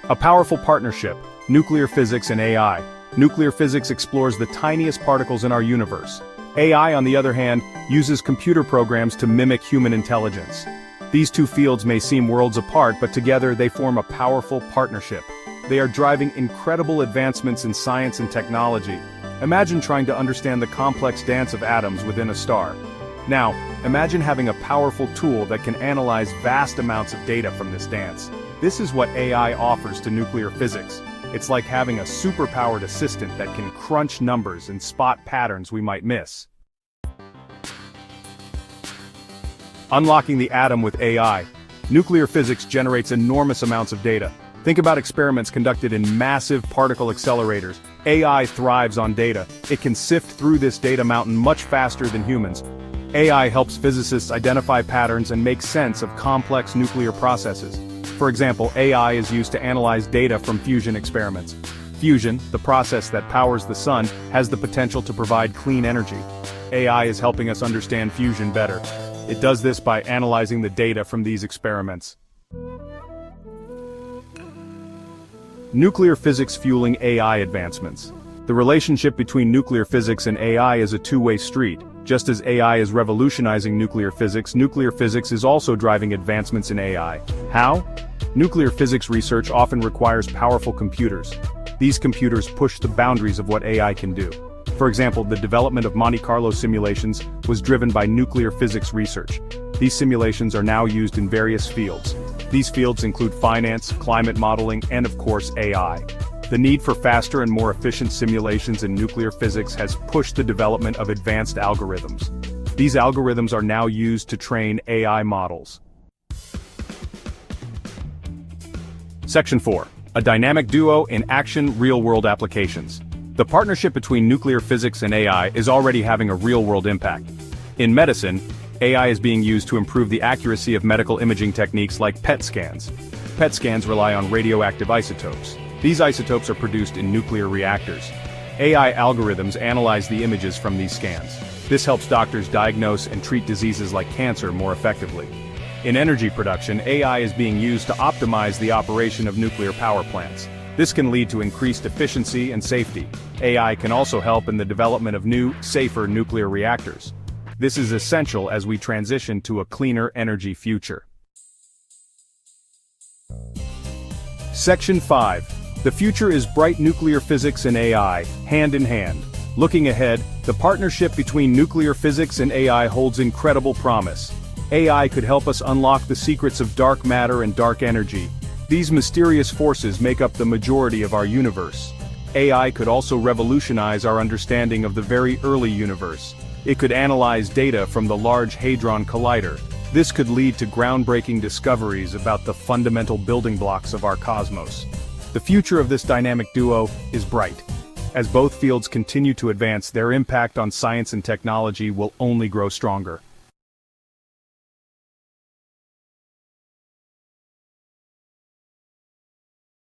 A powerful partnership, nuclear physics and AI. Nuclear physics explores the tiniest particles in our universe. AI, on the other hand, uses computer programs to mimic human intelligence. These two fields may seem worlds apart, but together they form a powerful partnership. They are driving incredible advancements in science and technology. Imagine trying to understand the complex dance of atoms within a star. Now, imagine having a powerful tool that can analyze vast amounts of data from this dance. This is what AI offers to nuclear physics. It's like having a superpowered assistant that can crunch numbers and spot patterns we might miss. Unlocking the atom with AI. Nuclear physics generates enormous amounts of data. Think about experiments conducted in massive particle accelerators. AI thrives on data. It can sift through this data mountain much faster than humans. AI helps physicists identify patterns and make sense of complex nuclear processes. For example, AI is used to analyze data from fusion experiments. Fusion, the process that powers the sun, has the potential to provide clean energy. AI is helping us understand fusion better. It does this by analyzing the data from these experiments. Nuclear physics fueling AI advancements. The relationship between nuclear physics and AI is a two-way street. Just as AI is revolutionizing nuclear physics is also driving advancements in AI. How? Nuclear physics research often requires powerful computers. These computers push the boundaries of what AI can do. For example, the development of Monte Carlo simulations was driven by nuclear physics research. These simulations are now used in various fields. These fields include finance, climate modeling, and of course AI. The need for faster and more efficient simulations in nuclear physics has pushed the development of advanced algorithms. These algorithms are now used to train AI models. Section 4. A dynamic duo in action real-world applications. The partnership between nuclear physics and AI is already having a real-world impact. In medicine, AI is being used to improve the accuracy of medical imaging techniques like PET scans. PET scans rely on radioactive isotopes. These isotopes are produced in nuclear reactors. AI algorithms analyze the images from these scans. This helps doctors diagnose and treat diseases like cancer more effectively. In energy production, AI is being used to optimize the operation of nuclear power plants. This can lead to increased efficiency and safety. AI can also help in the development of new, safer nuclear reactors. This is essential as we transition to a cleaner energy future. Section 5. The future is bright. Nuclear physics and AI, hand in hand. Looking ahead, the partnership between nuclear physics and AI holds incredible promise. AI could help us unlock the secrets of dark matter and dark energy. These mysterious forces make up the majority of our universe. AI could also revolutionize our understanding of the very early universe. It could analyze data from the Large Hadron Collider. This could lead to groundbreaking discoveries about the fundamental building blocks of our cosmos. The future of this dynamic duo is bright. As both fields continue to advance, their impact on science and technology will only grow stronger.